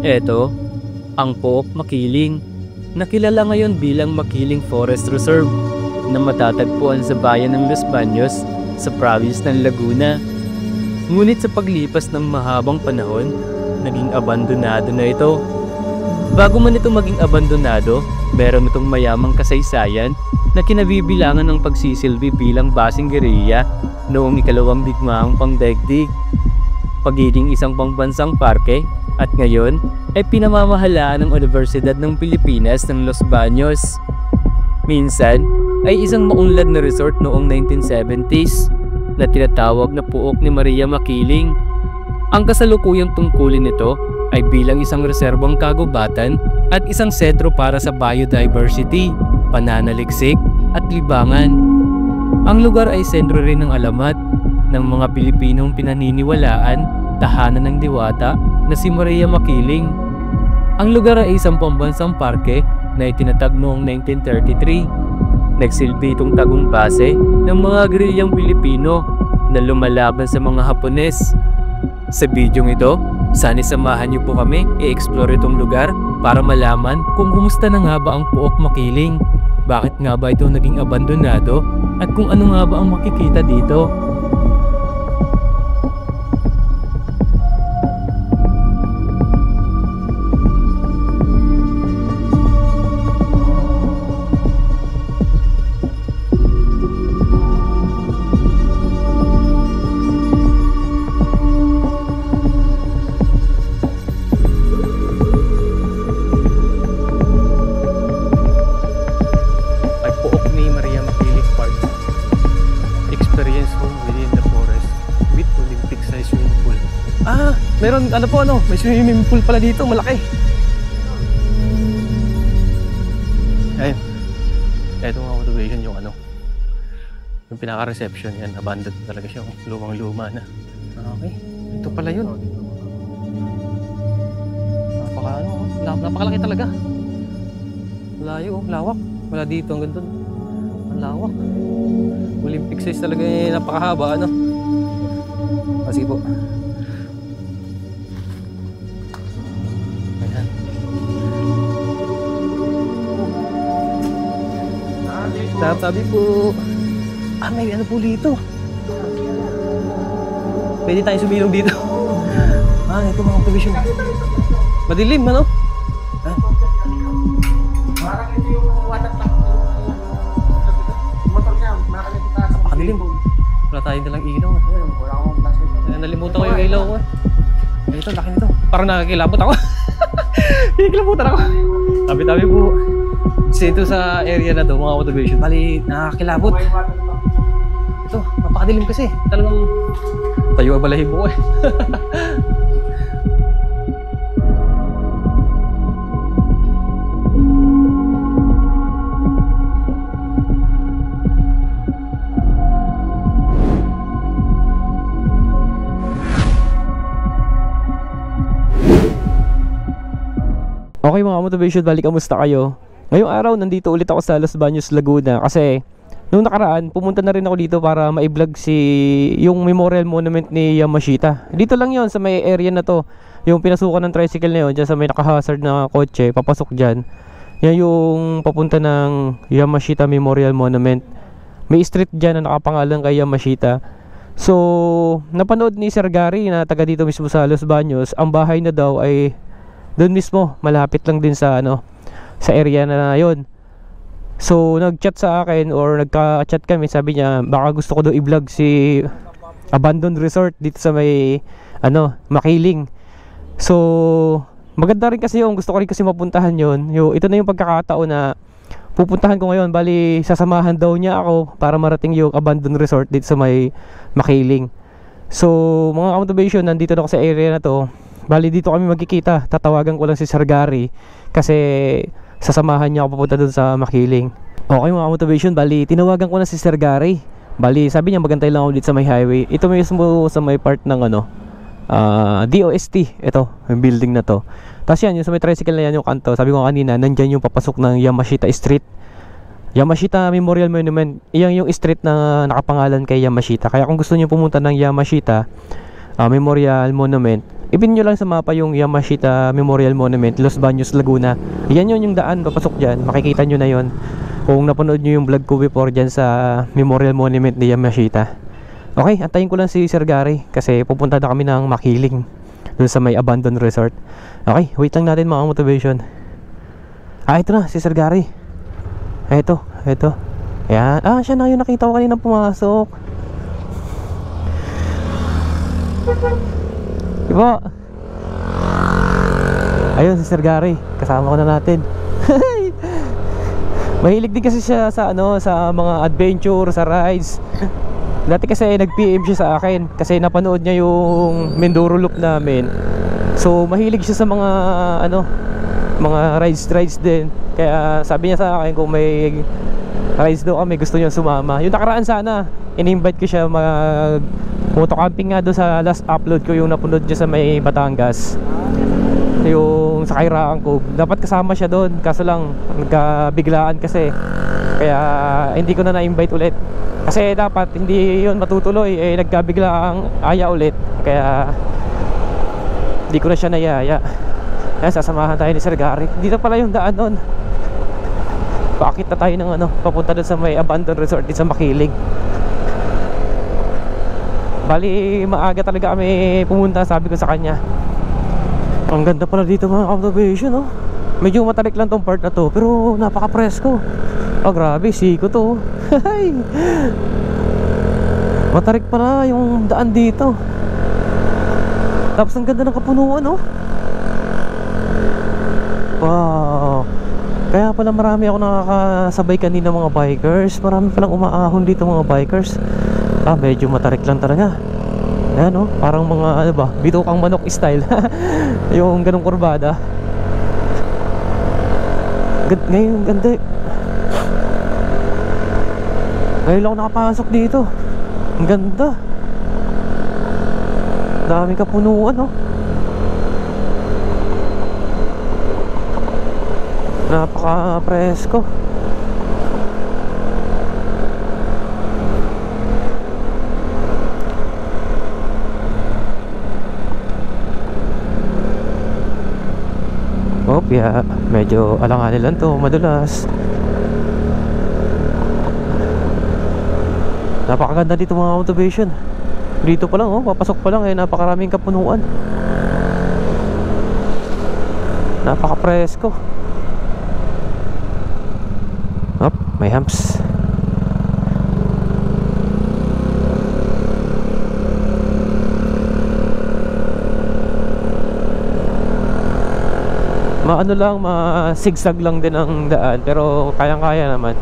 Eto, ang Pook Makiling, na kilala ngayon bilang Makiling Forest Reserve, na matatagpuan sa bayan ng Los Baños sa province ng Laguna. Ngunit sa paglipas ng mahabang panahon, naging abandonado na ito. Bago man ito maging abandonado, meron itong mayamang kasaysayan na kinabibilangan ng pagsisilbi bilang basing gerilya noong ikalawang digmaang pangdaigdig, pagiging isang pambansang parke, at ngayon ay pinamamahalaan ng Universidad ng Pilipinas ng Los Baños. Minsan ay isang maunlad na resort noong 1970s na tinatawag na Pook ni Maria Makiling. Ang kasalukuyang tungkulin nito ay bilang isang reserbang kagubatan at isang sentro para sa biodiversity, pananaliksik at libangan. Ang lugar ay sentro rin ng alamat ng mga Pilipinong pinaniniwalaan, tahanan ng diwata na si Maria Makiling. Ang lugar ay isang pambansang parke na itinatag noong 1933. Nagsilbi itong tagong base ng mga gerilyang Pilipino na lumalaban sa mga Hapones. Sa bidyong ito, sana samahan niyo po kami i-explore itong lugar para malaman kung kumusta na nga ba ang Pook Makiling, bakit nga ba ito naging abandonado, at kung ano nga ba ang makikita dito. Meron may swimming pool pala dito, malaki. Ayun. Ito nga motivation yung yung pinaka-reception yan, abandoned talaga siya, lumang-luma na. Okay, ito pala yun. Napakalaki talaga. Layo, lawak. Wala dito hanggang doon. Ang lawak. Olympic size talaga, napakahaba Sige po. Tabi po. May po dito. Pwede tayo sumilong dito. Ito mga observation. Madilim, Parang ito yung water tank. Motor niya, napakadilim. Wala tayong dalang ilaw. Wala akong flashlight. Nalimutan ko yung ilaw ko. Ito, laki nito. Parang nakakilabot ako. Kinikilabutan ako. Tabi-tabi po. Dito sa area na to, mga motivation, bali nakakilabot. Ito, napakadilim kasi. Talagang tayo ang balahibo ko Okay mga motivation, balik, kamusta kayo? Ngayong araw, nandito ulit ako sa Los Baños, Laguna kasi nung nakaraan, pumunta na rin ako dito para ma-vlog yung memorial monument ni Yamashita. Dito lang yon sa may area na to. Yung pinasukan ng tricycle na yun, dyan sa may naka-hazard na kotse, papasok dyan. Yan yung papunta ng Yamashita Memorial Monument. May street dyan na nakapangalan kay Yamashita. So, napanood ni Sir Gary na taga dito mismo sa Los Baños, ang bahay na daw ay doon mismo, malapit lang din sa sa area na yon. So nag-chat sa akin or nagka-chat kami, sabi niya baka gusto ko daw i-vlog si abandoned resort dito sa may Makiling. So maganda rin kasi yung gusto ko rin kasi mapuntahan yon. Ito na yung pagkakataon na pupuntahan ko ngayon. Bali sasamahan daw niya ako para marating yung abandoned resort dito sa may Makiling. So mga motivation, nandito na ako sa area na to. Bali dito kami magkikita. Tatawagan ko lang si Sir Gary kasi sasamahan niya ako papunta doon sa Makiling. Okay mga motivation, bali tinawagan ko na si Sir Gary. Bali sabi niya magantay lang ako dito sa may highway. Ito mismo sa may part ng DOST. Ito, yung building na to. Tapos yan, yung sa may tricycle na yan yung kanto. Sabi ko kanina, nandyan yung papasok ng Yamashita Street, Yamashita Memorial Monument. Iyan yung street na nakapangalan kay Yamashita. Kaya kung gusto niyo pumunta ng Yamashita Memorial Monument, ipin nyo lang sa mapa yung Yamashita Memorial Monument, Los Baños, Laguna. Yan yun yung daan, papasok dyan, makikita nyo na yon kung napanood nyo yung vlog ko before dyan sa Memorial Monument ni Yamashita. Okay, antayin ko lang si Sir Gary kasi pupunta na kami ng Makiling dun sa may abandoned resort. Okay, wait lang natin mga motivation. Ito na si Sir Gary. Ito. Ayan, siya na yung nakita ko kanina pumasok. Diba? Ayun si Sir Gary, kasama ko na natin. Mahilig din kasi siya sa sa mga adventure, sa rides. Dati kasi nag-PM siya sa akin kasi napanood niya yung Mindoro Loop namin. So mahilig siya sa mga mga rides din. Kaya sabi niya sa akin kung may rides daw kami, gusto niya sumama. Yung nakaraan sana, in-invite ko siya mag motocamping nga doon sa last upload ko, yung napanood niya sa may Batangas, yung sa Kairaan Cove. Dapat kasama siya doon, kaso lang nagkabiglaan kasi, kaya hindi ko na na-invite ulit kasi dapat hindi yun matutuloy, nagkabiglaang aya ulit, kaya hindi ko na siya nayaya. Kaya sasamahan tayo ni Sir Gary. Dito pala yung daan doon, paakit na tayo ng papunta doon sa may abandoned resort din sa Makiling. Bali, maaga talaga kami pumunta, sabi ko sa kanya. Ang ganda pala dito mga observation, Medyo matarik lang tong part na to, pero napaka-presko. Grabe, siko to. Matarik pala yung daan dito. Tapos ang ganda ng kapunuan, Wow. Kaya pala marami ako nakakasabay kanina mga bikers. Marami palang umaahon dito mga bikers. Medyo matarik lang talaga. Ayan, parang mga bitukang manok style. Yung ganong kurbada. Ngayon ganda. Ngayon lang ako nakapasok dito. Ang ganda. Daming kapunuan, napaka-presko. Yeah, medyo alanganin lang to, madulas. Napakaganda dito mga motivation. Dito pa lang, papasok pa lang napakaraming kapunuan. Napaka-presko. May humps. Ano lang, ma-sigsag lang din ang daan, pero kayang-kaya naman.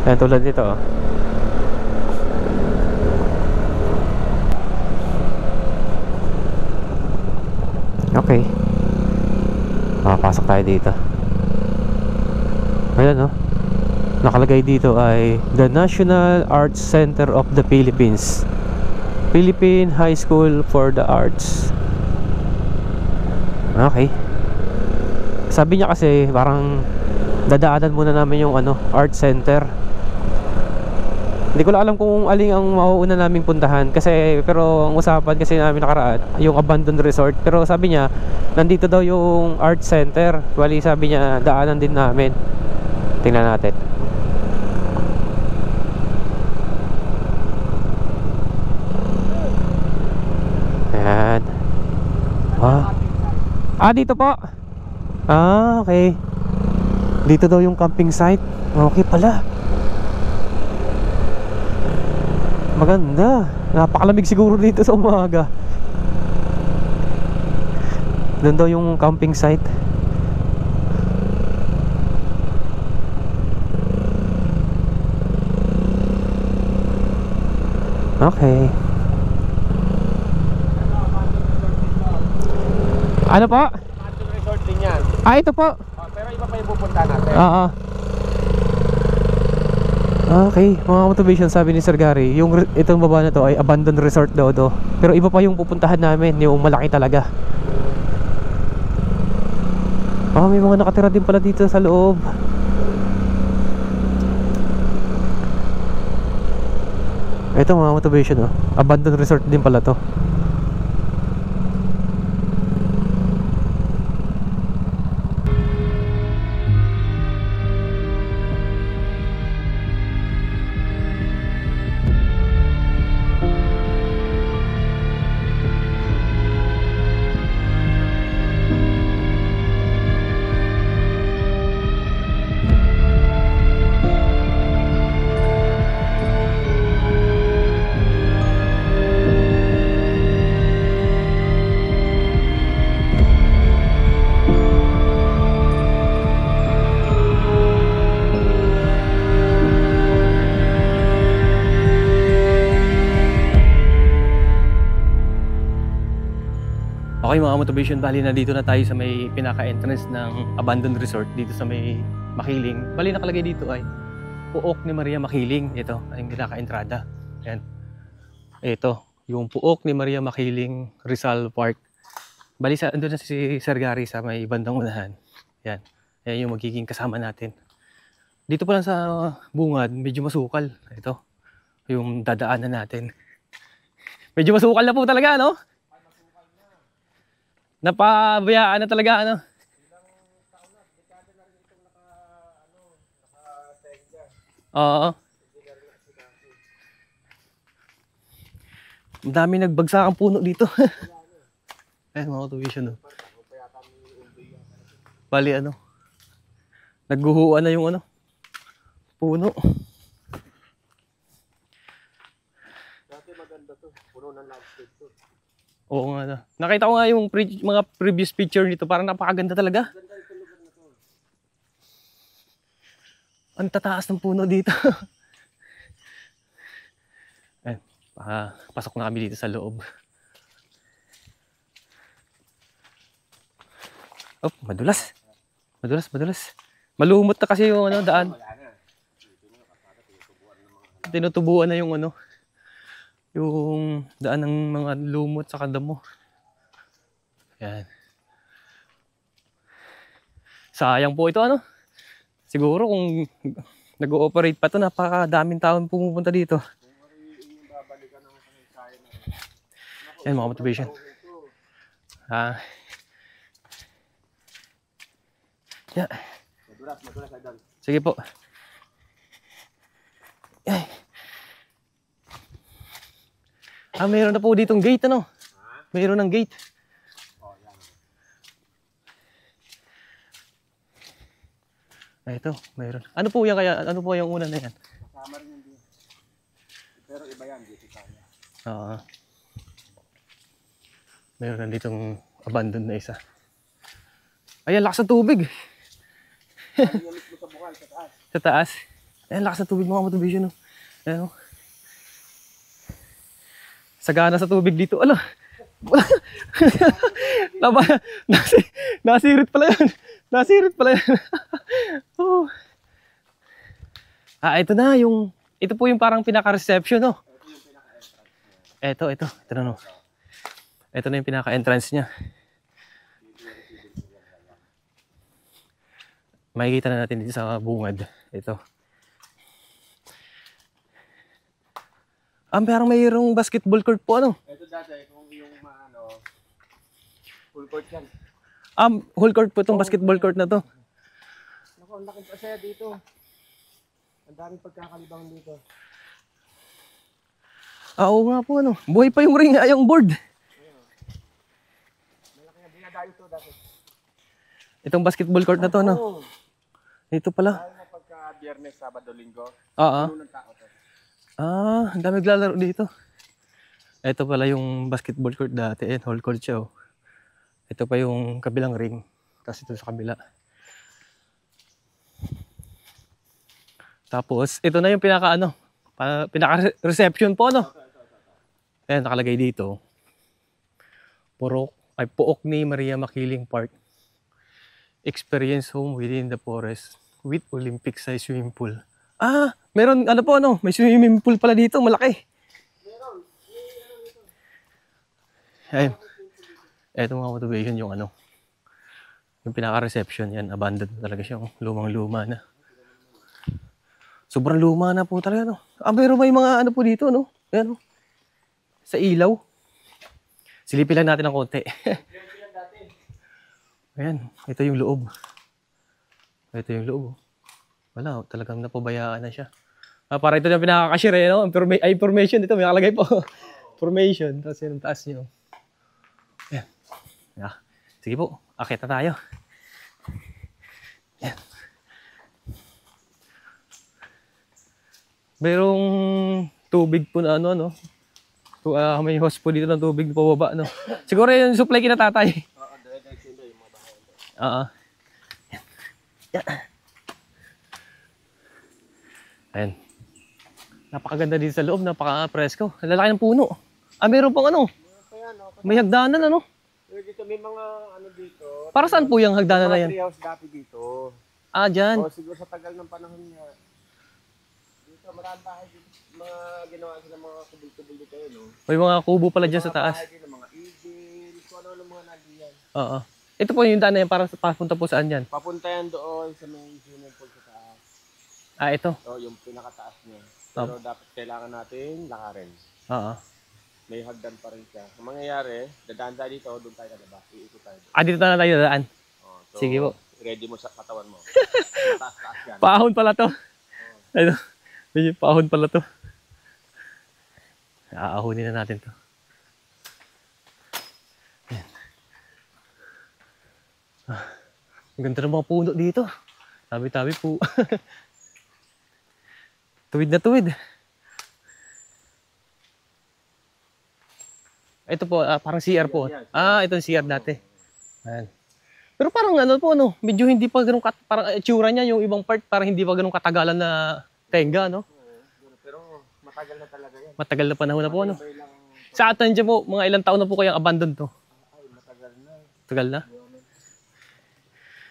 Ayan, tulad dito. Okay. Makapasok tayo dito. Ayan, nakalagay dito ay The National Arts Center of the Philippines, Philippine High School for the Arts. Okay. Sabi niya kasi parang dadaanan muna namin yung art center. Hindi ko lang alam kung alin ang mauuna naming puntahan kasi, pero ang usapan kasi namin nakaraan yung abandoned resort, pero sabi niya nandito daw yung art center. Wali, sabi niya daanan din namin. Tingnan natin. Ayan. Dito po. Okay. Dito daw yung camping site. Okay pala. Maganda. Napakalamig siguro dito sa umaga. Doon daw yung camping site. Okay. Ano po? Resort din yan. Ito po. Pero iba pa yung pupunta natin. Okay, mga motivation, sabi ni Sir Gary, yung itong baba na to ay abandoned resort daw to. Pero iba pa yung pupuntahan namin, yung malaki talaga. May mga nakatira din pala dito sa loob. Ito mga motivation, abandoned resort din pala to. Okay mga motivation, bali na dito na tayo sa may pinaka-entrance ng abandoned resort dito sa may Makiling. Bali nakalagay dito ay Puok ni Maria Makiling. Ito ay yung pinaka-entrada. Ayan. Ito, yung Puok ni Maria Makiling Rizal Park. Bali sa andun na si Sir Gary sa may bandang unahan. Ayan. Ayan yung magiging kasama natin. Dito pa lang sa bungad, medyo masukal. Ito, yung dadaanan natin. Medyo masukal na po talaga, no? Napabayaan na talaga, ano? Oo. Ang dami nagbagsak ang puno dito. Ayan mga tuition, no? Bali, ano? Nagguhuan na yung ano? Puno. Dati maganda to. Puno ng landscape to. Oo nga na. Nakita ko nga yung mga previous picture nito. Parang napakaganda talaga. Ang tataas ng puno dito. Ayan. Pasok na kami dito sa loob. Oh, madulas. Madulas. Malumot na kasi yung ano, daan. Tinutubuan na yung ano. Yung daan ng mga lumot sa damo. Yan. Sayang po ito ano. Siguro kung nag-ooperate pa ito, napakadaming taon pumupunta dito. Yan mga motivation. Yeah. Madulas agad. Sige po. Ay. Mayroon na po ditong gate, ano? Mayroon ng gate. Ito, mayroon. Ano po yan kaya? Ano po yung una na yan? Kasama rin yung dito. Pero iba yan, dito kaya. Oo. Mayroon na ditong abandoned na isa. Ayan, lakas ng tubig. Yung mismo sa bukal, sa taas. Sa taas. Ayan, lakas ng tubig mga motivation. Ayan o. Sagana sa tubig dito. Ala. Nasirit pala yan. Nasirit pala yan. Oh. Ito na yung, ito po yung parang pinaka-reception, no? Ito na, no? Ito na yung pinaka-entrance niya. Makikita na natin dito sa bungad. Ito. Parang mayroong basketball court po, ano? Ito dati, kung yung ano, full court yan. Whole court po itong basketball court na to. Naku, ang laking pasaya dito. Ang daming pagkakalibang dito. Oo nga po, ano? Buhay pa yung ring, yung board. Malaki na dinadayo to dati. Itong basketball court na to, no? Oo. Ito pala. Lalo na pagka Biyernes, Sabado, Linggo. Oo. Puno ng tao to. Ang dami naglalaro dito. Ito pala yung basketball court dati. Ayan, whole court siya, oh. Ito pa yung kabilang ring. Tapos ito sa kabila. Tapos, ito na yung pinaka-reception po, no? Ayan, nakalagay dito. Puok ni Maria Makiling Park. Experience home within the forest with Olympic-size swimming pool. Meron, ano po, ano? May swimming pool pala dito, malaki. Ayun. Ito mga motivation yung ano. Yung pinaka-reception yan, abandoned talaga siya. Lumang-luma na. Sobrang luma na po talaga, no? Pero may mga ano po dito, no? Ayan, no? Sa ilaw. Silipin lang natin ng konti. Ayan, ito yung loob. Ito yung loob. Wala, talagang napabayaan na siya. Para ito na pinaka-cashier, no? Information dito, may nakalagay po. Information, tapos yun ang taas nyo. Ayan. Sige po, akit na tayo. Ayan. Mayroong tubig po na ano, no? May hose po dito ng tubig na pababa, no? Siguro yung supply kina tatay. Oo. Ayan. Napakaganda dito sa loob, napaka-presko. Lalaki ng puno. Meron pang ano? May hagdanan, ano? Pero dito may mga ano dito. Para saan po yung hagdanan na Mga yan? treehouse dati dito. Ah, dyan. O siguro sa tagal ng panahon niya. Dito maraming bahay dito. Mga ginawa sila mga kubul-kubul dito yun. No? May mga kubo pala dyan sa Mga taas. bahay dito, mga eagles, kung ano mga nandiyan. Oo. Ito po yung daan na yan para papunta po saan yan? Papunta yan doon sa may swimming pool sa taas. Ah, ito. So, yung pinakataas niya. Pero dapat kailangan natin lakarin. Oo. May hagdan pa rin siya. Ang mangyayari, dadaan tayo dito, doon tayo lalabas. Iikot tayo doon. Ah, dito na tayo dadaan. Oh, so, Sige po. ready mo sa katawan mo. Taas-taas yan. Paahon pala to. Ano? Medyo paahon pala to. Aahonin na natin to. Ayan. Ah, ang ganda ng mga puno dito. Tabi-tabi po. Tuwid na tuwid. Ito po, parang CR po. Ah, ito yung CR dati. Ayan. Pero parang ano po, no? Medyo hindi pa ganun, parang itsura niya, yung ibang part, parang hindi pa ganun katagalan na tenga, no? Pero matagal na talaga yan. Matagal na panahon na po, no? May lang, Sa atin dyan po, mga ilang taon na po kayang abandon to? ay matagal na. Tagal na?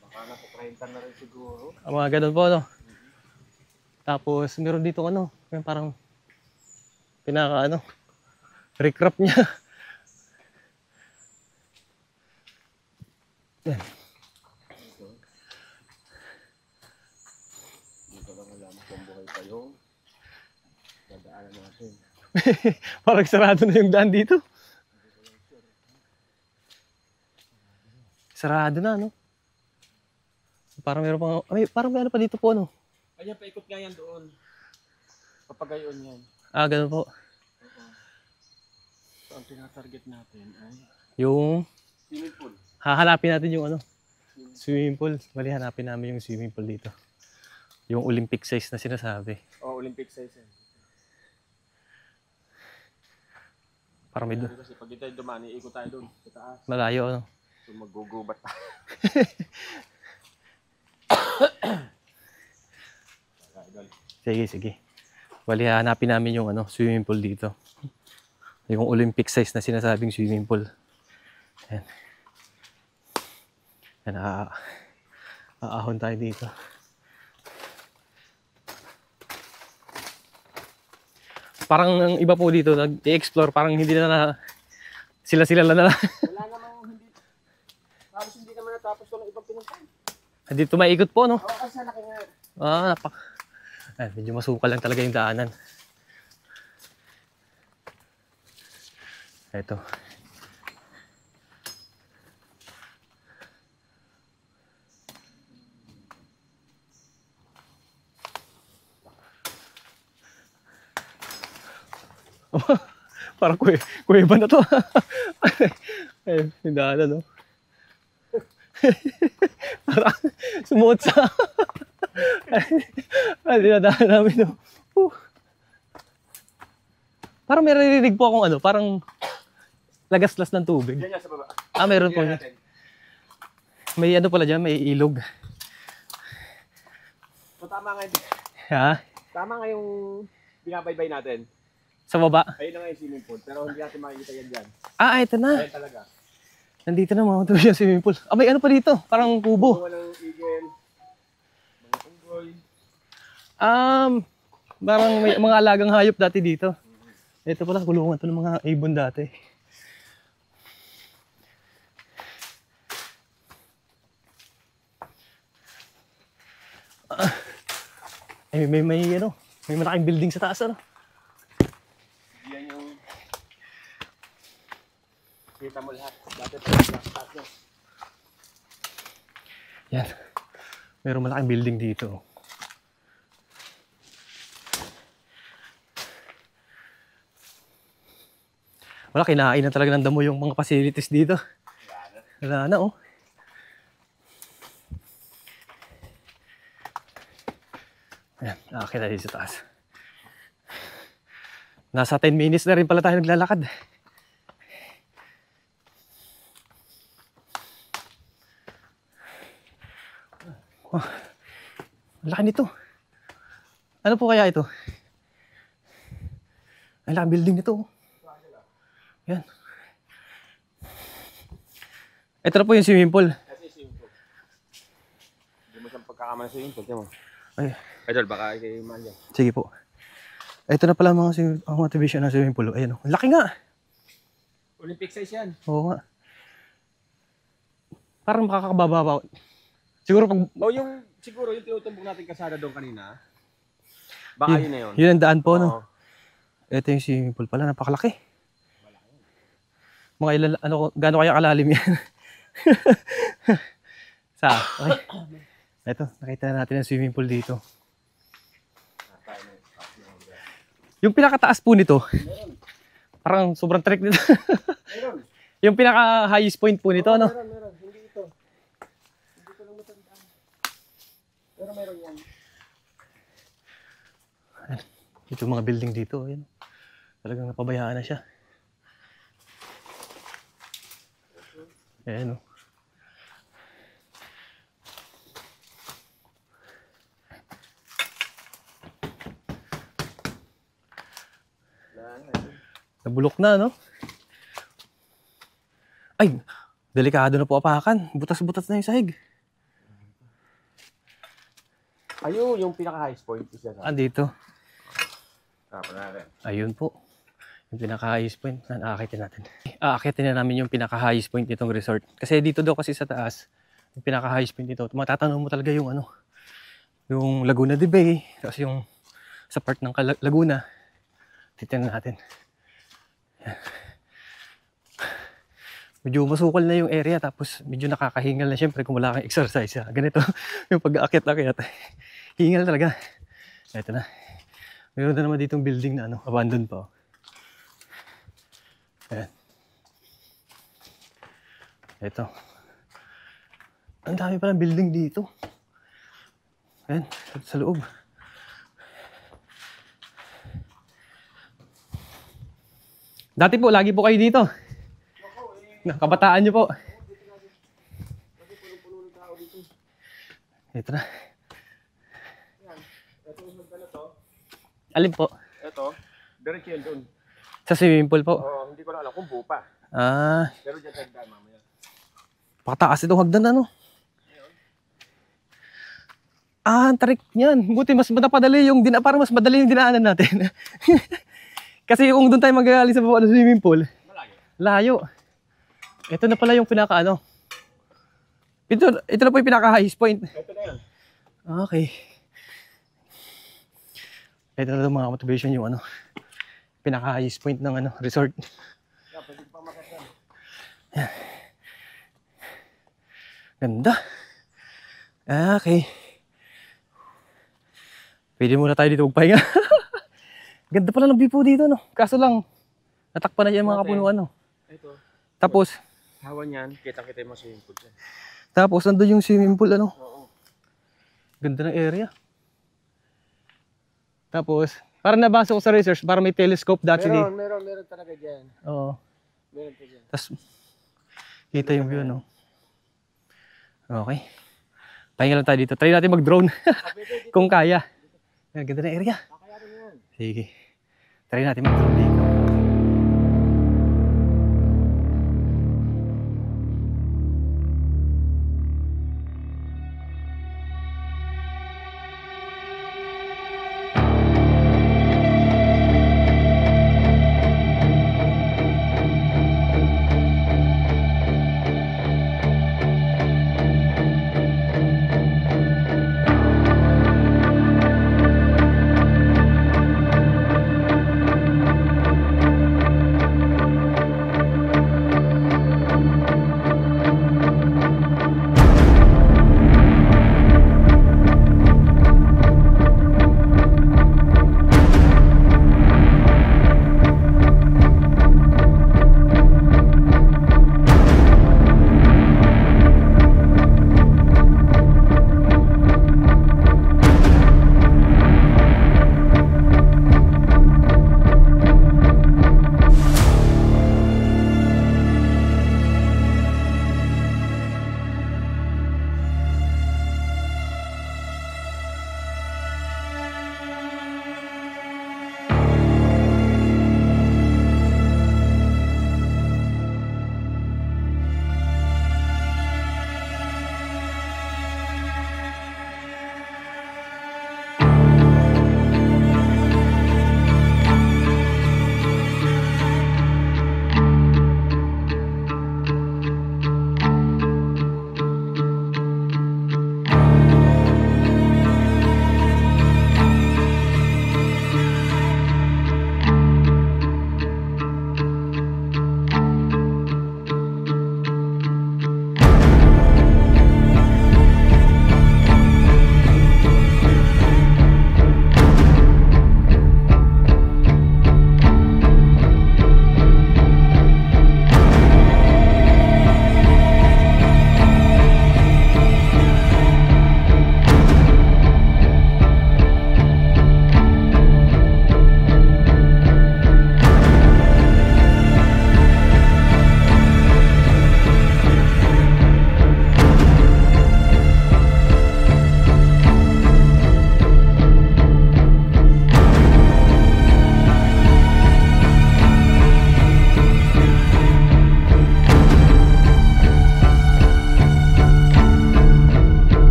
Baka nasa 30 na rin siguro. Ang mga ganun po, no? Tapos, meron dito ano, yung parang pinaka ano, recrap niya. Yan. Dito lang alam kung buhay pa yung dadaanan natin. Parang sarado na yung daan dito. Sarado na, no? Parang meron pang, ay, parang may ano pa dito po, no? Ayan, paikot nga yan doon. Papagayon yan. Ah, ganun po. So, ang tinatarget natin ay Yung, swimming pool. hahanapin natin yung ano, swimming pool. Bali, hanapin namin yung swimming pool dito. Yung Olympic size na sinasabi. Oh, Olympic size yan. Parang may Kasi pag dito tayo dumani, ikot tayo doon sa taas. malayo, ano? So, maggugubat tayo. Sige, sige. Bali, hanapin namin yung ano, swimming pool dito. Yung Olympic size na sinasabing swimming pool. Ayan. Ayan, aahon tayo dito. Parang ang iba po dito, nag-i-explore, parang hindi na sila-sila lang na. Wala namang hindi, halos hindi naman natapos ko ng ibang pinuntahan. Dito maikot po, no? Oo, kasi laki nga. Ah, ay, medyo masukal lang talaga yung daanan. Ito. Parang kuweba na to. Ay, yung daanan, no? Parang sumuot sa... Ay, dinadaan namin, no? Parang may naririnig po akong ano, parang lagaslas ng tubig. Yan yan sa baba. Ah, meron po. Tingnan natin. May ano pala dyan, may ilog. So, tama nga, Ha? tama nga yung binabaybay natin. Sa baba. Ayun na nga yung swimming pool, pero hindi natin makikita yan dyan. Ah, ito na. Ayun talaga. Nandito na mga tuloy yung swimming pool. Ah, may ano pa dito? Parang kubo. Kuha ng eagle, mga unggoy. Parang may mga alagang hayop dati dito. Ito pala, kulungan to ng mga ibon dati. Ay, may ano, may malaking building sa taas, ano? Yan yung kita mo lahat. Dati pa yung taas niya. Yan. Mayroong malaking building dito. Wala, kinain na talaga ng damo yung mga facilities dito. Wala na, oh. Ayan, nakakita dito sa taas. Nasa 10 minutes na rin pala tayo naglalakad. Wow. Laki nito. Ano po kaya ito? Ang laking building nito. Yan. Ito na po yung swimming pool. Kasi swimming pool. Hindi mo siyang pagkakama ng swimming pool. Tiyan mo. Ay, Idol, baka kayo man yan. sige po. Ito na pala ang motivation ng swimming pool. Ayan o. Laki nga. Olympic size yan. Oo nga. Parang makakababa. Siguro pag... Siguro yung tinutumbok natin kasada doon kanina. Baka yun na yun. Yun ang daan po, Oo. no? Ito yung swimming pool pala. Napakalaki. Mga ilan, gaano kaya kalalim yan? Okay. Ito, nakita na natin ang swimming pool dito. Yung pinakataas po nito, parang sobrang trick nito. Meron. Yung pinaka-highest point po nito, no? Meron. Hindi ito. Hindi ko lang matandaan. Pero meron yan. Ito mga building dito, ayan. Talagang napabayaan na siya. Ayan, no? Nabulok na, no? Ay, delikado na po apakan. Butas-butas na yung sahig. Ayun, yung pinaka-highest point. Andito. Natin. Ayun po. Yung pinaka-highest point. Aakitin natin. Aakitin na namin yung pinaka-highest point nitong resort. Kasi dito daw kasi sa taas, yung pinaka-highest point nito, matatanong mo talaga yung ano, yung Laguna de Bay. Tapos yung sa part ng Laguna, titignan natin. Yan. Medyo masukal na yung area, tapos medyo nakakahingal na syempre kung wala kang exercise. Ganito yung pag-aakyat-akyat. Hingal talaga. Ito na. Meron na naman ditong building na ano, abandoned pa. Ayan. Ito. Ang dami palang building dito. Ayan, sa loob. Dati po, lagi po kayo dito. Kabataan nyo po. Ito na. Ito yung magdala to. Alin po? Ito, diretso yun doon. Sa swimming pool po. Oo, hindi ko na alam kung buo pa. Ah, Pero dyan tagdaan mamaya. pakataas itong hagdan ano. Ah, ang tarik niyan. Buti mas napadali yung parang mas madali yung dinaanan natin. Kasi kung doon tayo magaling sa baba ng swimming pool, Malayo. layo. Ito na pala yung pinaka ano. Ito na po yung pinaka highest point. Ito na yan. Okay. Ito na mga motivation yung ano. Pinaka highest point ng ano, resort. Yan, pwede pa makasyan. Ganda. Okay. Pwede muna tayo dito magpahinga. Ganda pala ng view po dito, no? Kaso lang, natakpan na dyan mga kapunuan, no? Ito. Tapos, Hawa niyan, kita-kita yung mga swimming pool dyan. tapos nandun yung swimming pool, ano? Oo. Ganda ng area. Tapos, parang nabasa ko sa research, parang may telescope dati. Meron talaga dyan. Oo. Meron pa dyan. Tapos, kita yung view, no? Okay. Pahinga lang tayo dito. Try natin mag-drone. Kung kaya. Ayan, ganda ng area. Kakayarin yan. Sige. Try natin mag-drone dito.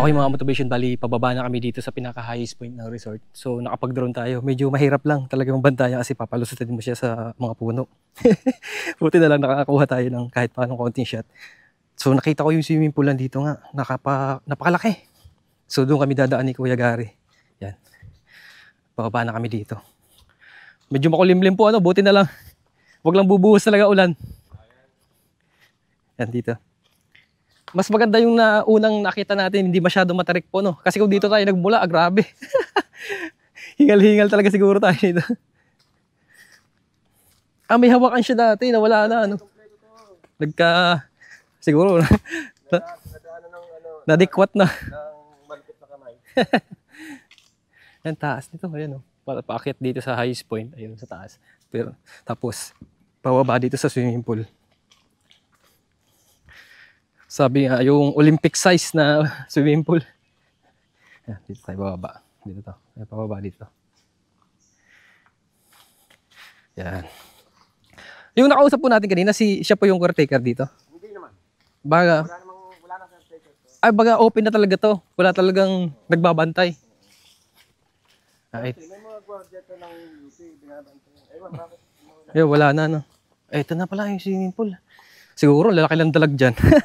Okay mga motivation, bali pababa na kami dito sa pinaka-highest point ng resort. So nakapag-drone tayo. Medyo mahirap lang talaga magbantayan kasi papalusutin mo siya sa mga puno. Buti na lang nakakakuha tayo ng kahit paano konting shot. So nakita ko yung swimming pool lang dito nga. Napakalaki. So doon kami dadaan ni Kuya Gary. Yan. Pababa na kami dito. Medyo makulimlim po buti na lang. Wag lang bubuhos talaga ulan. Yan dito. Mas maganda yung unang nakita natin, hindi masyado matarik po, no? Kasi kung dito tayo nagmula, grabe. Hingal-hingal talaga siguro tayo dito. May hawakan siya dati, nawala na, ano? Siguro, nadikwat na. Ng malupit na kamay. Yan, taas nito, ayan, no? Paakyat dito sa highest point, ayun, sa taas. Pero, tapos, pababa dito sa swimming pool. Sabi nga, yung Olympic size na swimming pool. Yan, dito tayo bababa. Dito to. Ayan, pababa dito. Yan. Yung nakausap po natin kanina, siya po yung caretaker dito. Hindi naman. Baga, Wala na sa station. baga open na talaga to. Wala talagang nagbabantay. May mga gwardiya to ng UP, binabantay. Ewan, bakit? Wala na, no? Ito na pala yung swimming pool. Siguro, lalaki lang dalag dyan. Wala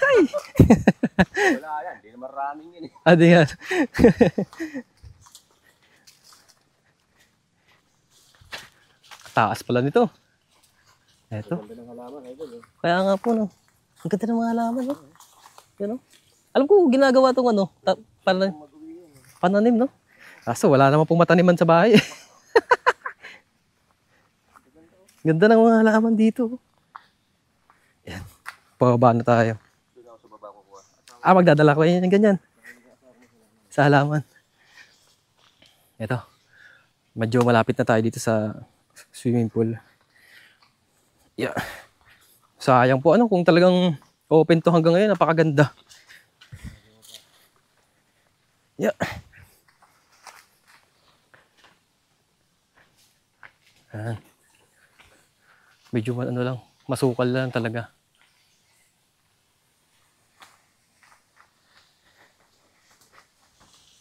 yan, hindi naman running yun eh. Adi yan. Taas pala nito. Eto. Ganda ng halaman, idol eh. Kaya nga po, no. Ang ganda ng mga halaman, no. Yan, no. Alam ko, ginagawa itong pananim, no. Kaso, wala naman pong mataniman sa bahay. Ganda ng mga halaman dito. Yan. Pababa na tayo. Magdadala ko yan ganyan. Sa halaman. Ito. Medyo malapit na tayo dito sa swimming pool. Yeah. Sayang po kung talagang open to hanggang ngayon. Napakaganda. Yeah. Medyo lang, masukal lang talaga.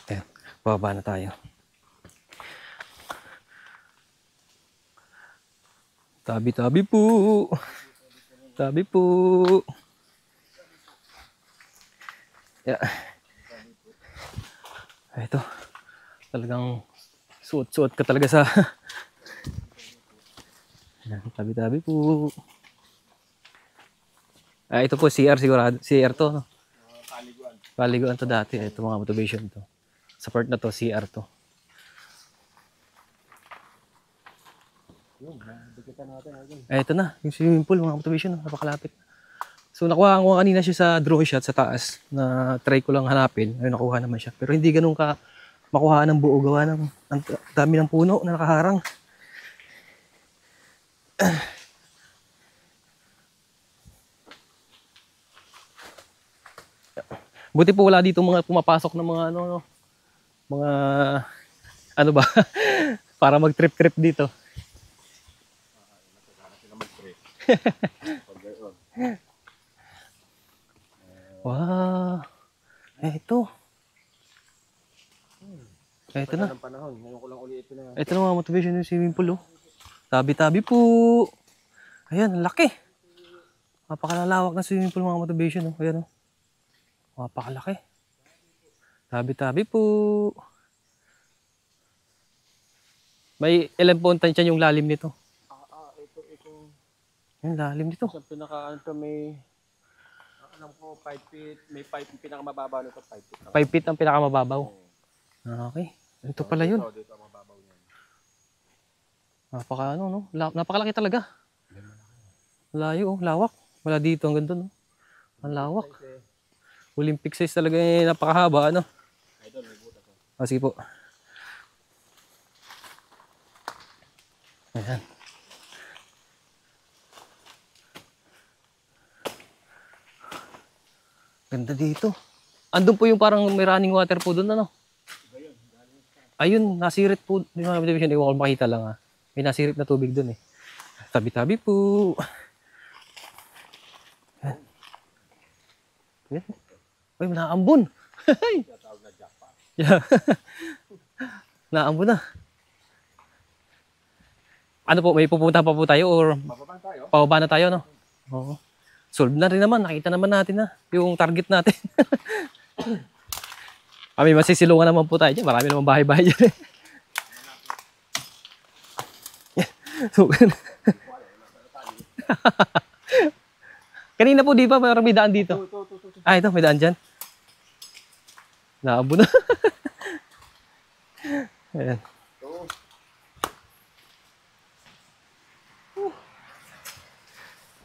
Ayan, bababa na tayo. Tabi-tabi po. Tabi po. Yeah. Ito. Talagang suot-suot ka talaga sa tabi-tabi po. Ito po CR sigurado. CR to, no? Paliguan to dati. Ito mga motivation to. Sa part na to, CR to. Ito na, yung swimming pool, mga motivation, napakalapit. So nakuha ko kanina siya sa drone shot sa taas. Na try ko lang hanapin. Ayun, nakuha naman siya. Pero hindi ganun ka makuha ng buo. Gawa ng dami ng puno na nakaharang. Buti po wala dito mga pumapasok na mga mga ba para mag-trip dito. Wow. Ito na. Ito na mga motivation yung swimming pool, oh. Tabi-tabi po. Ayan, laki. Napakalalawak na swimming pool mga motivation, oh. Ayan, oh. Napakalaki. Tabi-tabi po. May ilang puntan yung lalim nito. Ito. Yung lalim nito. Sa may alam ko 5 feet, may 5 feet pinakamababaw nito 5 feet. 5 feet ang pinakamababaw. Okay. Ito pala yun. Dito ang mababaw niyan. Napakalaki talaga. Layo, lawak. Wala dito hanggang doon, no? Ang lawak. Olympic size talaga, napakahaba, ano? Idol, may butas, oh. Sige po. Ayan. Ganda dito. Andun po yung parang may running water po doon, ano? Ayun, nasirit po. Yung mga division, hindi ko makita lang, ha. May nasirit na tubig doon, eh. Tabi-tabi po. Ayan. Ayan. Ay, naambon. Yeah. Naambo na. Ano po, may pupunta pa po tayo or Bababa tayo. pababa na tayo, no? Oo. Solve na rin naman. Nakita naman natin na yung target natin. Kami masisilungan naman po tayo dyan. Marami naman bahay-bahay dyan. So, kanina po di ba parang may daan dito? Ah, ito may daan dyan. Naabo na. Ayan.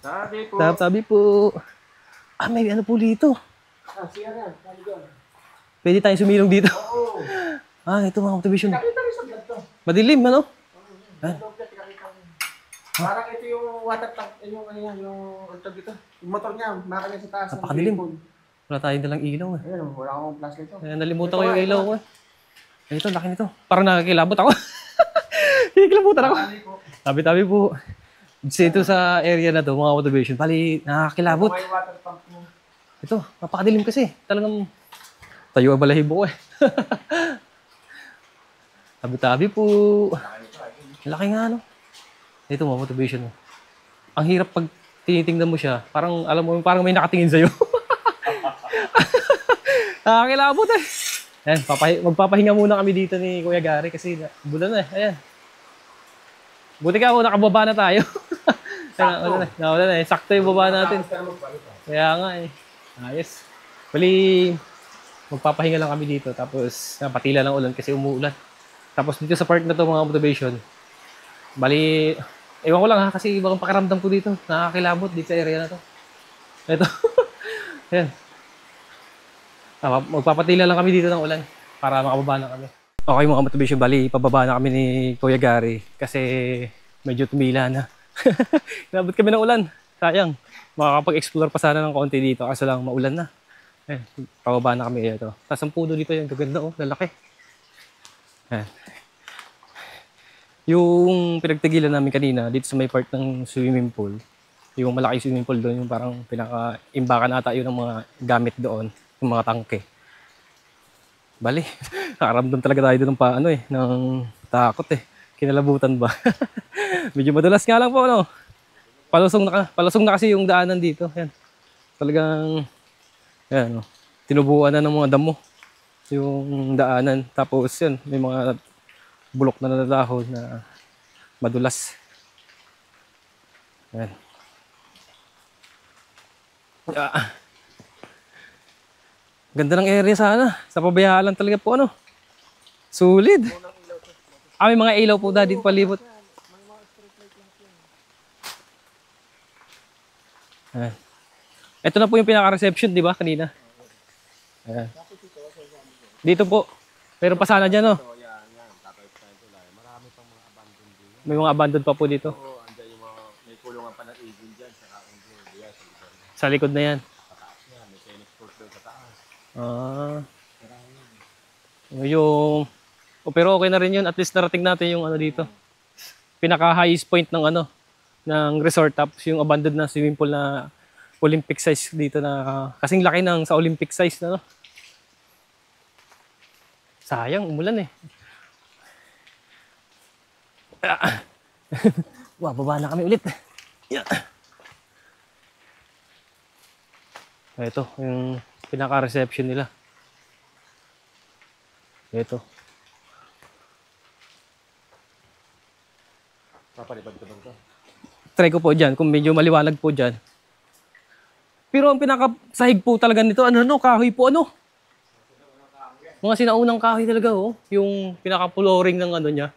Sabi po. Sabi po. Ah, may ano po dito. Siya yan. Sabi doon. Pwede tayong sumilong dito. Oo. Ah, ito mga motivation. Nakita rin sa vlog to. Madilim, ano? Parang ito yung water tank, yung ano yan, yung tawag dito. Yung motor niya, makanya sa taas. ng Napakadilim. vehicle. Wala tayong dalang ilaw eh. Ayun, wala akong flashlight to. Ayan, nalimutan ko yung ilaw ko eh. Ito, laki nito. Parang nakakilabot ako. Kinikilabutan ako. Tabi-tabi po. Dito sa area na to, mga motivation, pali nakakilabot. May water pump mo. Ito, napakadilim kasi. Talagang tayo ang balahibo ko eh. Tabi-tabi po. Laki nga, no? Ito mga motivation mo. Ang hirap pag tinitingnan mo siya, parang alam mo, parang may nakatingin sa'yo. Nakakilabot eh. Ayan, magpapahinga muna kami dito ni Kuya Gary kasi bulan na eh. Ayan. Buti ka ako, nakababa na tayo. Wala na eh. Sakto yung baba natin. Kaya nga eh. Ayos. Bali, magpapahinga lang kami dito. Tapos, patila lang ulan kasi umuulan. Tapos dito sa part na to mga motivation. Bali, ewan ko lang ha, kasi ibang pakiramdam ko dito. Nakakilabot dito sa area na to. Ito. Ayan. Magpapatila lang kami dito ng ulan para makababa na kami. Okay mga motivation, bali, pababa na kami ni Kuya Gary kasi medyo tumila na. Inabot kami ng ulan. Sayang. Makakapag-explore pa sana ng konti dito kasi lang maulan na. Pababa na kami ito. Tapos ang puno dito yung gaganda oh, lalaki. Ayan. Yung pinagtigilan namin kanina dito sa may part ng swimming pool, yung malaki swimming pool doon, yung parang pinaka-imbakan ata yun ng mga gamit doon, yung mga tangke. Bali, nakaramdam talaga tayo doon ng paano eh, ng takot eh. Kinalabutan ba? Medyo madulas nga lang po, ano? Palusong na kasi yung daanan dito. Yan. Talagang, yan, tinubuan na ng mga damo yung daanan. Tapos yun, may mga bulok na nalalahod na madulas. Yan. Ganda ng area sana. Sa pabayaan lang talaga po, ano? Sulit. May mga ilaw po dito palibot. Ayan. Ito na po yung pinaka-reception, di ba, kanina? Ayan. Dito po. Meron pa sana dyan, no? May mga abandoned pa po dito. May kulungan pa ng agent dyan. Sa likod na yan. May tennis court doon sa taas. Yung... pero okay na rin yun. At least narating natin yung ano dito. Pinaka-highest point ng ano, ng resort. Tapos yung abandoned na swimming pool na Olympic size dito na... kasing laki ng sa Olympic size na, no? Sayang, umulan eh. Wow, baba na kami ulit. Yeah. Ito, yung pinaka-reception nila. Ito. Papalipad ka ba ito? Try ko po dyan, kung medyo maliwanag po dyan. Pero ang pinaka-sahig po talaga nito, kahoy po, ano? Mga sinaunang kahoy talaga, oh. Yung pinaka-flooring ng ano niya.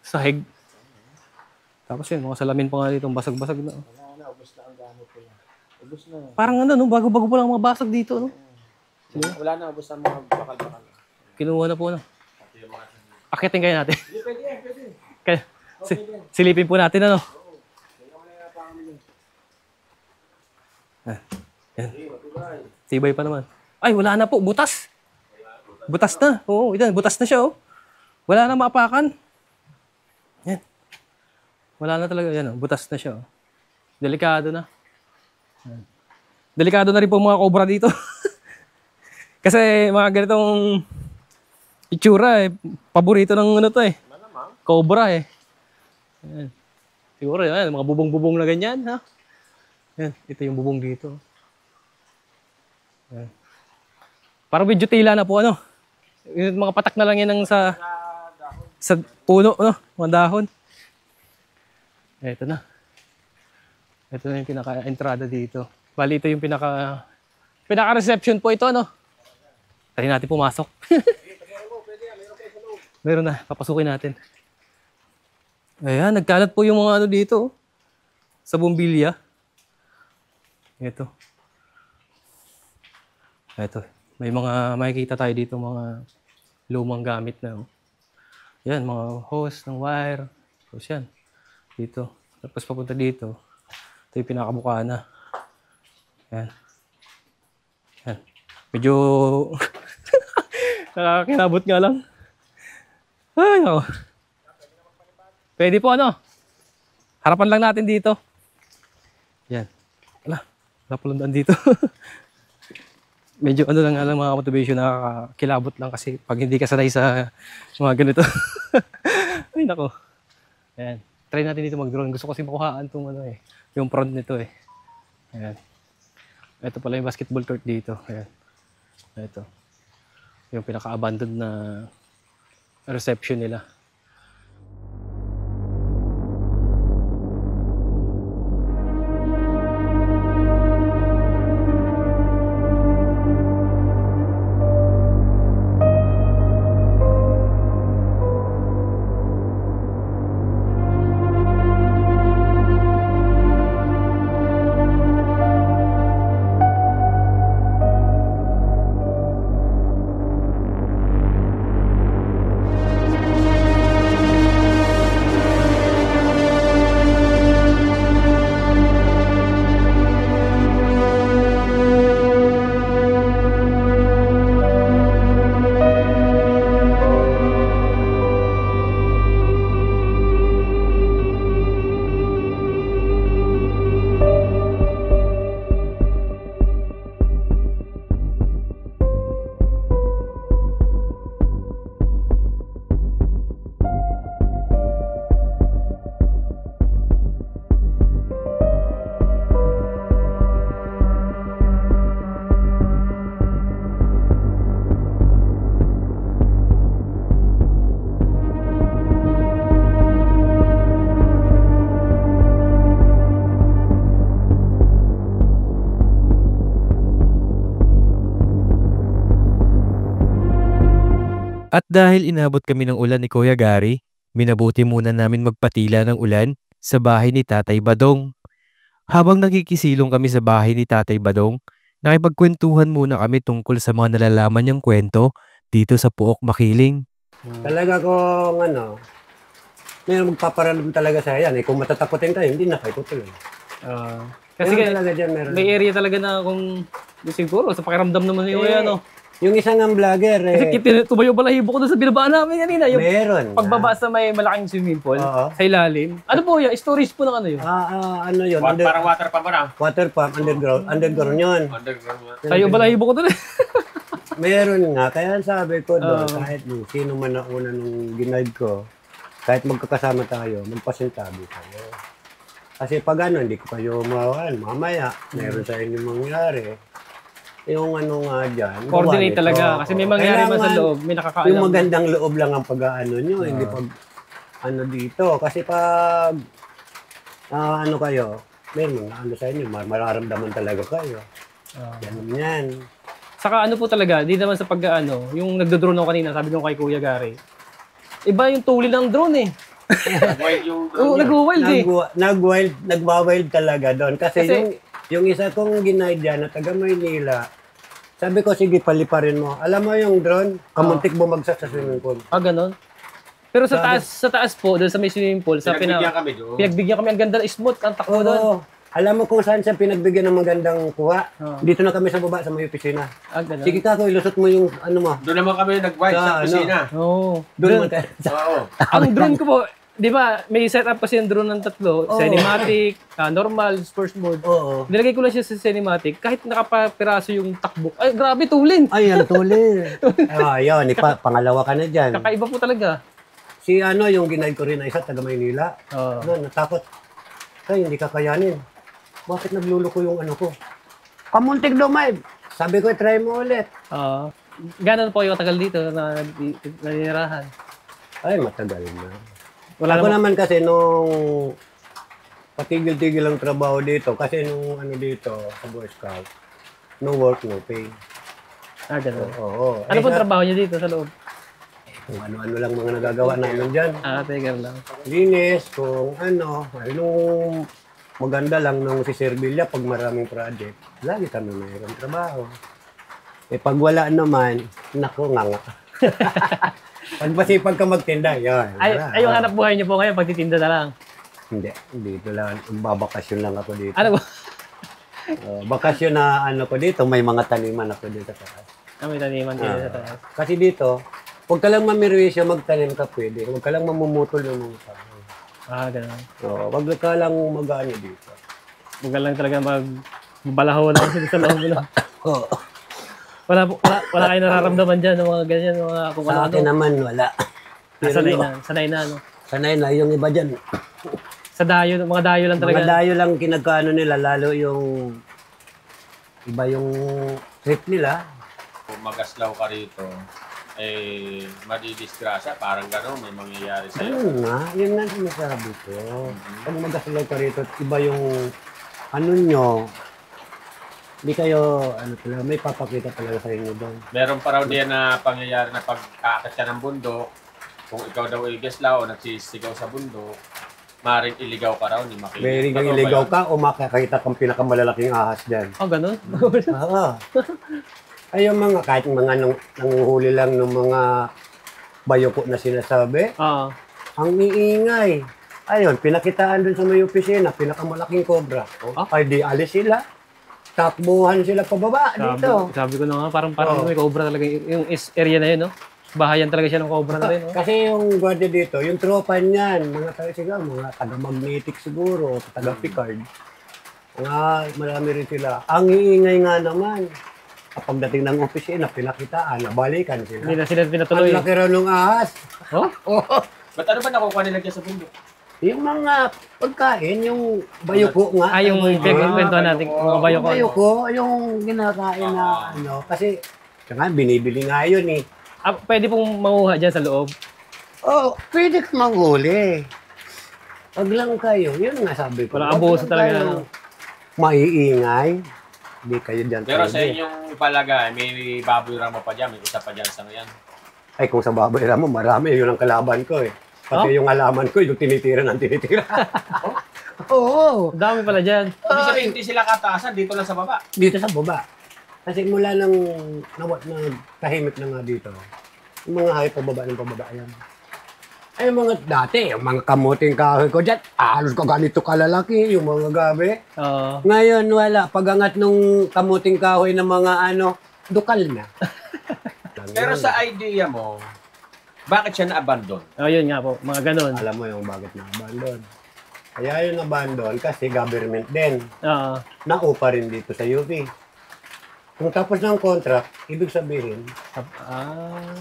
Sahig. Tapos yun, mga salamin pa nga dito, basag-basag na. Wala na, ubos na ang gamit ko yan. Ubos na. Parang bago-bago pa lang mga basag dito, no? Wala na, ubos na mga bakal-bakal. Kinuha na po, no? Akitin kaya natin. Hindi, pwede yan, pwede. Kaya, silipin po natin, ano? Yan. Tibay pa naman. Ay, wala na po, butas. Butas na. Oo, ito, butas na siya, oh. Wala na maapakan. Yan. Wala na talaga, yan, oh. Butas na siya, oh. Delikado na. Yan. Delikado na rin po mga cobra dito. Kasi mga ganitong itsura eh. Paborito ng ano to eh. Cobra eh. Ayan. Siguro yan, mga bubong-bubong na ganyan ha. Yan, ito yung bubong dito. Ayan. Parang medyo tila na po ano. Yung mga patak na lang yan ng sa puno, no? Mga dahon. Ito na. Ito na yung pinaka-entrada dito. Bali, ito yung pinaka-reception po ito, no? Try natin pumasok. Meron na, papasukin natin. Ayan, nagkalat po yung mga ano dito, oh. Sa bumbilya. Ito. Ito. May mga makikita tayo dito, mga lumang gamit na. Oh. Yan, mga hose ng wire. Tapos yan. Dito. Tapos papunta dito. Ito yung pinakabuka na. Yan. Yan. Medyo nakakilabot nga lang. Ay, ako. Pwede po ano? Harapan lang natin dito. Yan. Wala palang dito. Medyo ano lang alam mga motivation, nakakilabot lang kasi pag hindi ka sanay sa mga ganito. Ay nako. Ayan. Try natin dito mag-drone. Gusto ko kasi makuhaan itong ano eh. Yung front nito eh. Ayan. Ito pala yung basketball court dito. Ayan. Ito. Yung pinaka-abandoned na reception nila. At dahil inabot kami ng ulan ni Kuya Gary, minabuti muna namin magpatila ng ulan sa bahay ni Tatay Badong. Habang nakikisilong kami sa bahay ni Tatay Badong, nakipagkwentuhan muna kami tungkol sa mga nalalaman niyang kwento dito sa Puok Makiling. Talaga kung ano, may magpaparamdam talaga sa yan. Kung matatakotin kayo, hindi na kayo tutuloy. Kasi Meron talaga dyan, meron. may area talaga na kung siguro sa pakiramdam naman yung ano. Yung isang ang vlogger, Kasi tumayo balahibo ko doon sa binabaan namin kanina. Yung meron. pagbaba sa may malaking swimming pool, Oo. sa ilalim. Ano po yun? Storage po ng ano yun? Ano yun? Parang water pump na. Water pump, underground yun. Tayo balahibo ko doon eh. Meron nga, kaya sabi ko doon, kahit sino man nauna nung ginaid ko, kahit magkakasama tayo, magpasintabi tayo. Kasi pag ano, hindi ko kayo mawalan, mamaya, meron sa inyo mangyari. Yung ano nga dyan, Coordinate gawa talaga. nito. Kasi may mangyari man sa Kailangan loob, may nakakaalam. Yung magandang loob lang ang pag-ano nyo, hindi pag ano dito. Kasi pag ano kayo, meron na ano sa inyo, mararamdaman talaga kayo. Yan. Saka ano po talaga, di naman sa pag-ano, yung nagdo-drone ako kanina, sabi ko kay Kuya Gary, iba yung tuli ng drone eh. Oo, nag-wild eh. Nagwa-wild talaga doon. Kasi yung isa kong ginaid dyan na taga Maynila, sabi ko, sige, paliparin mo. Alam mo yung drone, kamuntik bumagsak sa swimming pool. Ganon. Pero sa taas po, doon sa may swimming pool, sa pinagbigyan kami, ang ganda, smooth, ang takbo doon. Oo. Alam mo kung saan siya pinagbigyan ng magandang kuha? Dito na kami sa baba, sa may opisina. Ganon. Sige kako, ilusot mo yung ano mo. Doon naman kami nag-wild sa kusina. Oo. Doon naman kayo. Oo. Ang drone ko po, Di ba, may setup kasi yung drone ng tatlo. Cinematic, normal, sports mode. Oo. Nilagay ko lang siya sa cinematic. Kahit nakapapiraso yung takbo. Ay, grabe, tulin. Ay, ano tuloy. Ayun, pangalawa ka na dyan. Kakaiba po talaga. Si ano, yung ginaid ko rin na isa, taga Maynila. Oo. Natakot. Ay, hindi kakayanin. Bakit nagluluko yung ano ko? Kamuntik dumayb. Sabi ko, try mo ulit. Gano'n po yung tagal dito na nanirahan? Ay, matagal na. Wala Ako naman. naman kasi nung patigil-tigil ang trabaho dito, kasi nung ano dito, sa Boy Scout, no work, no pay. Gano'n. Oo. Ano pong trabaho niyo dito sa loob? Kung ano-ano lang mga nagagawa namin dyan. Tiger lang. Linis, kung ano, ay nung maganda lang nung si Sir Villa, pag maraming project, lagi kami mayroong trabaho. Pag wala naman, naku, nga. Pag masipag ka magtinda, yun. Ay, yung hanap buhay niyo po ngayon, pagtitinda na lang. Hindi, dito lang. Babakasyon lang ako dito. Ano po? Bakasyon na ano ko dito, may mga taniman ako dito sa taas. May taniman dito sa taas. Kasi dito, huwag ka lang mamirwisyo, magtanim ka pwede. Huwag ka lang mamumutol ng mga tao. Gano'n. Huwag ka lang mag-ano dito. Huwag lang talaga magbalaho lang sila sa loob lang. Oo. Wala kayo nararamdaman dyan, ng mga ganyan, mga kung Sa akin ano. naman, wala. Sanay na, no? Sanay na, yung iba dyan. Sa dayo, mga dayo lang talaga. Mga dayo lang kinagkano nila, lalo yung iba yung trip nila. Kung magaslaw ka rito, madidisgrasya, parang gano'n, may mangyayari sa'yo. Yun nga sinasabi ko. Pag mag-aslaw ka rito, iba yung ano nyo, hindi kayo, ano talaga, may papakita talaga sa inyo doon. Meron pa raw diyan na pangyayari na pag-aakyat ka ng bundok, kung ikaw daw ay gaslaw o nagsisigaw sa bundok, maaaring iligaw ka raw ni Makiling. May ring iligaw ka o makakita kang pinakamalalaking ahas dyan. Gano'n? Oo. Ay, yung mga, kahit mga nanguhuli lang ng mga bayoko na sinasabi, ang iingay. Ayun, pinakitaan dun sa may opisina, pinakamalaking cobra. Ay, di alis sila. Takbuhan sila pababa dito. Sabi ko na nga, parang may cobra talaga. Yung area na yun, no? Bahayan talaga siya ng cobra na rin, no? Kasi yung guardia dito, yung tropa niyan, mga taga-magnetic siguro, taga-Picard. Marami rin sila. Ang iingay nga naman. Kapag dating ng opisina, pinakitaan, nabalikan sila. Hindi na sila pinatuloy. Ang laki raw ng ahas. Ba't ano ba nakukuha nila dyan sa bundok? Yung mga pagkain, yung bayoko nga. Yung pinagkwentuhan natin, mga bayoko. Bayoko, yung ginakain na ano. Kasi, nga, binibili nga yun eh. Pwede pong manguha dyan sa loob. Pwede kang manghuli. Pag lang kayo, yun nga sabi ko. Walang abuso talaga. Maiingay. Hindi kayo dyan. Pero sa inyong palagay, may baboy ramo pa dyan, may isa pa dyan sa ngayon. Ay, kung sa baboy mo, marami. Yun ang kalaban ko eh. Pati yung alaman ko, yung tinitira ng tinitira. Oo. Dami pala dyan. Ibig sabihin, hindi sila kataasan, dito lang sa baba. Dito sa baba. Kasi mula nang tahimik na nga dito, yung mga hayop pababa yan. Ay, yung mga dati, yung mga kamuting kahoy ko dyan, halos ko ganito kalalaki, yung mga gabi. Ngayon, wala. Pagangat nung kamuting kahoy ng mga dukal na. Pero sa idea mo, bakit siya na-abandon? Yun nga po, mga ganon. Alam mo yung bakit na-abandon. Kaya yung abandon kasi government din. Naupa rin dito sa UP. Kung tapos ng contract, ibig sabihin,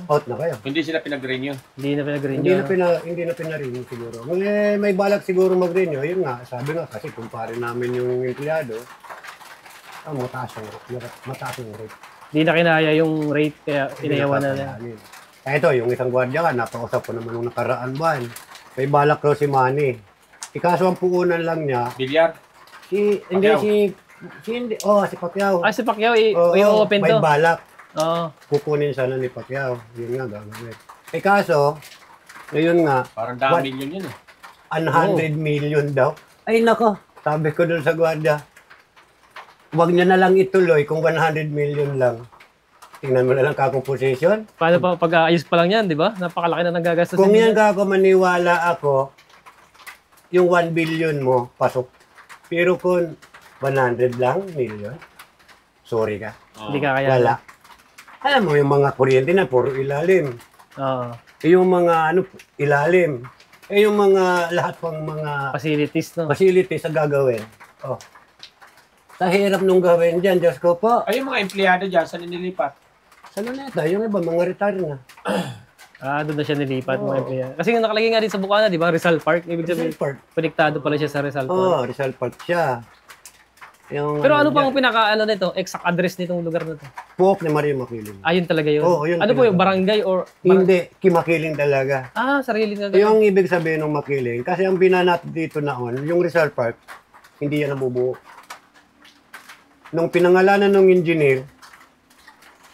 out na kayo. Hindi sila pinag-renew. Hindi na pinag-renew. Hindi na pinarenew siguro. May balak siguro mag-renew. Yun nga, sabi nga kasi kumpare namin yung empleyado, mataas yung rate. Hindi na kinaya yung rate, kaya inayawan na niya. Ito, yung isang gwardiya ka, nakausap ko naman nung nakaraan buwan. May balak raw si Manny. Ikaso ang puunan lang niya. Bilyar? Si Pacquiao. Si Pacquiao, i-open to. May balak. Oo. Kukunin sana ni Pacquiao. Yun nga, gagawin. Kaso, yun nga. Parang dami million yun eh. 100 million daw. Ay nako, sabi ko dun sa gwardiya, huwag niya na lang ituloy kung 100 million lang. Tingnan mo na lang kakong position. Paano pa, pag-aayos pa lang yan, di ba? Napakalaki na nagagastos. Kung yan kako maniwala ako, yung 1 billion mo, pasok. Pero kung 100 lang, million, sorry ka. Hindi ka kaya. Wala. Alam mo yung mga kuryente na puro ilalim. Oo. Yung mga ilalim. yung mga, lahat pang mga Facilities, no? facilities sa gagawin. Oh. Sa hirap nung gawin dyan, Diyos ko po. Ay, yung mga empleyado dyan, saan nililipat? Sa Luneta, yung iba, mga retire na. Doon na siya nilipat, mga empleyado. Kasi nga nakalagay nga din sa bukana, di ba? Rizal Park. Ibig sabihin, Rizal Park. konektado pala siya sa Rizal Park. Oo, Rizal Park siya. Yung, Pero ano dyan, pang pinaka, nito, exact address nitong lugar na to? Puok ni Maria Makiling. Ayun talaga yun. Oo, yun ano po yung talaga. barangay or... Hindi, Kimakiling talaga. Sarili na. Yung ibig sabihin ng Makiling, kasi ang binanat dito naon, yung Rizal Park, hindi yan nabubuo. Nung pinangalanan ng engineer,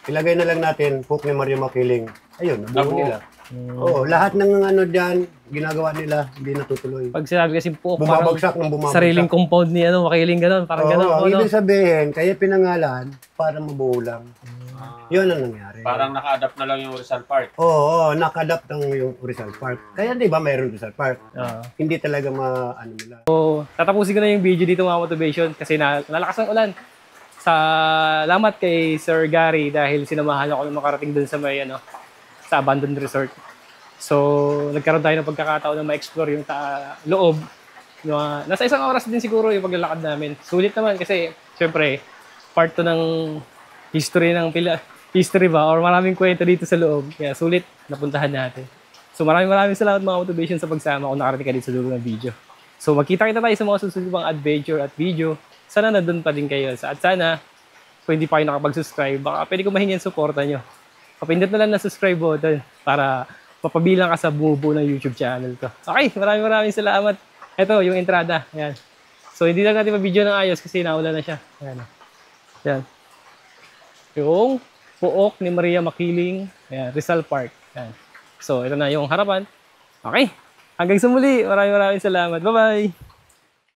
ilagay na lang natin, Puok ni Maria Makiling. Ayun, nabuo Nabuo. nila. Oo, lahat ng ano dyan, ginagawa nila, hindi natutuloy. Pag sinabi kasi po, parang Bumabagsak ng bumabagsak. sariling compound ni Makiling gano'n. Parang Oo, gano'n. ang Ano? ibig sabihin, kaya pinangalan, para mabuo lang. Yun ang nangyari. Parang naka-adapt na lang yung Rizal Park. Oo, nakadapt ang yung Rizal Park. Kaya di ba mayroon Rizal Park? Hindi talaga ano nila. Tatapusin ko na yung video dito mga motivation kasi nalakas ang ulan. Salamat kay Sir Gary dahil sinamahan ako ng makarating dun sa may sa abandoned resort. So, nagkaroon tayo ng pagkakataon na ma-explore yung loob. Nasa 1 oras din siguro yung paglalakad namin. Sulit naman kasi syempre part to ng history history ba or maraming kwento dito sa loob. Kaya sulit napuntahan natin. So, maraming salamat mga motivation sa pagsama kung nakarating ka dito sa dulo ng video. So, magkita-kita tayo sa mga susunod pang adventure at video. Sana nandun pa din kayo. At sana, kung hindi pa kayo nakapag-subscribe, baka pwede ko mahingi ang suporta nyo. Papindot na lang na subscribe button para mapabilang ka sa bumubuo ng YouTube channel ko. Okay, maraming salamat. Ito, yung entrada. Ayan. So, hindi lang natin ma-video ng ayos kasi naula na siya. Ayan. Ayan. Yung Puok ni Maria Makiling. Ayan, Rizal Park. Ayan. So, ito na yung harapan. Okay. Hanggang sa muli. Maraming salamat. Bye-bye.